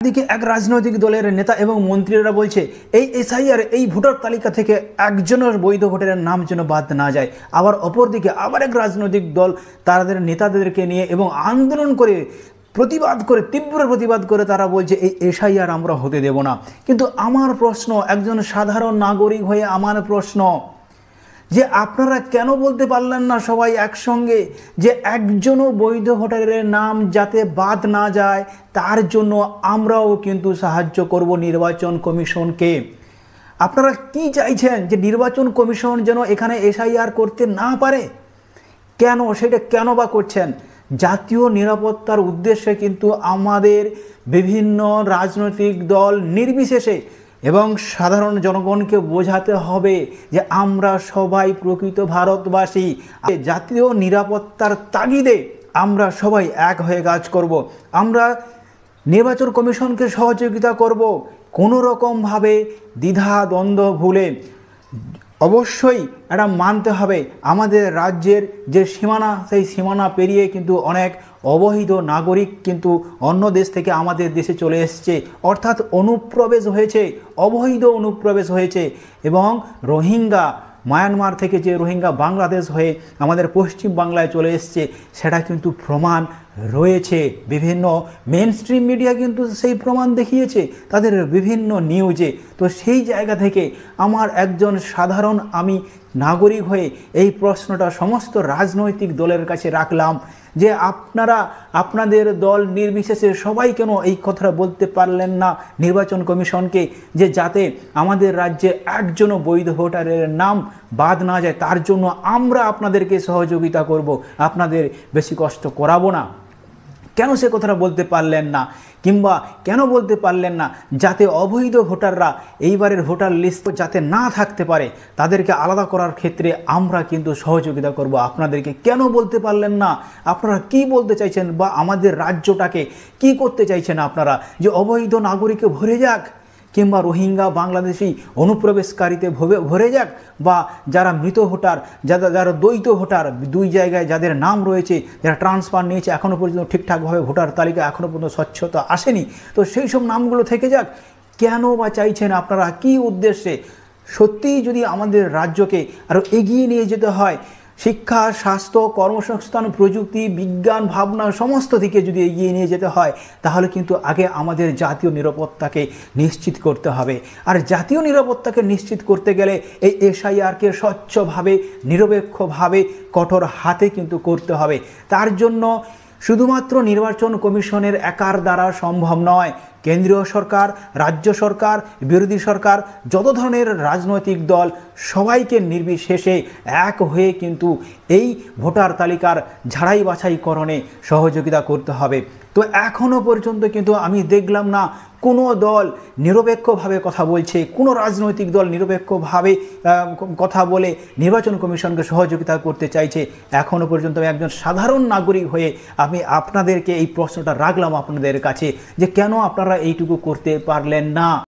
দিকে এক রাজনৈতিক দলের নেতা এবং মন্ত্রীরা বলছে এই এসআইআর এই ভোটার তালিকা থেকে একজনের বৈধ ভোটারের নাম যেন বাদ না যায়। আবার অপরদিকে আবার এক রাজনৈতিক দল তাদের নেতাদেরকে নিয়ে এবং আন্দোলন করে তীব্র প্রতিবাদ করে তারা বলছে এই এসআইআর আমরা হতে দেব না। কিন্তু আমার প্রশ্ন, একজন সাধারণ নাগরিক হয়ে আমার প্রশ্ন, যে আপনারা কেন বলতে পারলেন না সবাই একসঙ্গে যে একজনও বৈধ ভোটারের নাম যাতে বাদ না যায় তার জন্য আমরাও কিন্তু সাহায্য করব নির্বাচন কমিশনকে। আপনারা কি চাইছেন যে নির্বাচন কমিশন যেন এখানে এসআইআর করতে না পারে? কেন সেটা কেন বা করছেন? জাতীয় নিরাপত্তার উদ্দেশ্যে কিন্তু আমাদের বিভিন্ন রাজনৈতিক দল নির্বিশেষে এবং সাধারণ জনগণকে বোঝাতে হবে যে আমরা সবাই প্রকৃত ভারতবাসী। জাতীয় নিরাপত্তার তাগিদে আমরা সবাই এক হয়ে কাজ করব। আমরা নির্বাচন কমিশনকে সহযোগিতা করব কোনো রকমভাবে দ্বিধা দ্বন্দ্ব ভুলে। অবশ্যই এটা মানতে হবে আমাদের রাজ্যের যে সীমানা, সেই সীমানা পেরিয়ে কিন্তু অনেক অবৈধ নাগরিক কিন্তু অন্য দেশ থেকে আমাদের দেশে চলে এসছে, অর্থাৎ অনুপ্রবেশ হয়েছে, অবৈধ অনুপ্রবেশ হয়েছে। এবং রোহিঙ্গা, মায়ানমার থেকে যে রোহিঙ্গা বাংলাদেশ হয়ে আমাদের পশ্চিম বাংলায় চলে এসছে সেটা কিন্তু প্রমাণ রয়েছে। বিভিন্ন মেন স্ট্রিম মিডিয়া কিন্তু সেই প্রমাণ দেখিয়েছে তাদের বিভিন্ন নিউজে। তো সেই জায়গা থেকে আমার একজন সাধারণ আমি নাগরিক হয়ে এই প্রশ্নটা সমস্ত রাজনৈতিক দলের কাছে রাখলাম যে আপনারা আপনাদের দল নির্বিশেষে সবাই কেন এই কথাটা বলতে পারলেন না নির্বাচন কমিশনকে যে যাতে আমাদের রাজ্যে একজনও বৈধ ভোটারের নাম বাদ না যায়, তার জন্য আমরা আপনাদেরকে সহযোগিতা করব, আপনাদের বেশি কষ্ট করাবো না। কেন সে কথাটা বলতে পারলেন না? কিংবা কেন বলতে পারলেন না যাতে অবৈধ ভোটাররা এইবারের ভোটার লিস্ট যাতে না থাকতে পারে, তাদেরকে আলাদা করার ক্ষেত্রে আমরা কিন্তু সহযোগিতা করব আপনাদেরকে? কেন বলতে পারলেন না? আপনারা কি বলতে চাইছেন বা আমাদের রাজ্যটাকে কি করতে চাইছেন আপনারা? যে অবৈধ নাগরিকে ভরে যাক, কিংবা রোহিঙ্গা বাংলাদেশি অনুপ্রবেশকারীতে ভরে যাক, বা যারা মৃত ভোটার, যারা দ্বৈত ভোটার, দুই জায়গায় যাদের নাম রয়েছে, যারা ট্রান্সফার নিয়েছে এখনও পর্যন্ত ঠিকঠাকভাবে ভোটার তালিকা এখনও পর্যন্ত স্বচ্ছতা আসেনি, তো সেই সব নামগুলো থেকে যাক। কেন বা চাইছেন আপনারা? কি উদ্দেশ্যে? সত্যিই যদি আমাদের রাজ্যকে আরও এগিয়ে নিয়ে যেতে হয়, শিক্ষা, স্বাস্থ্য, কর্মসংস্থান, প্রযুক্তি, বিজ্ঞান, ভাবনা সমস্ত দিকে যদি এগিয়ে নিয়ে যেতে হয়, তাহলে কিন্তু আগে আমাদের জাতীয় নিরাপত্তাকে নিশ্চিত করতে হবে। আর জাতীয় নিরাপত্তাকে নিশ্চিত করতে গেলে এই এসআইআরকে স্বচ্ছভাবে, নিরপেক্ষভাবে, কঠোর হাতে কিন্তু করতে হবে। তার জন্য শুধুমাত্র নির্বাচন কমিশনের একার দ্বারা সম্ভব নয়। কেন্দ্রীয় সরকার, রাজ্য সরকার, বিরোধী সরকার, যত ধরনের রাজনৈতিক দল সবাইকে নির্বিশেষে এক হয়ে কিন্তু এই ভোটার তালিকার ঝাড়াই বাছাইকরণে সহযোগিতা করতে হবে। তো এখনও পর্যন্ত কিন্তু আমি দেখলাম না কোনো দল নিরপেক্ষভাবে কথা বলছে, কোনো রাজনৈতিক দল নিরপেক্ষভাবে কথা বলে নির্বাচন কমিশনকে সহযোগিতা করতে চাইছে। এখনও পর্যন্ত আমি একজন সাধারণ নাগরিক হয়ে আমি আপনাদেরকে এই প্রশ্নটা রাখলাম আপনাদের কাছে যে কেন আপনারা এইটুকু করতে পারলেন না?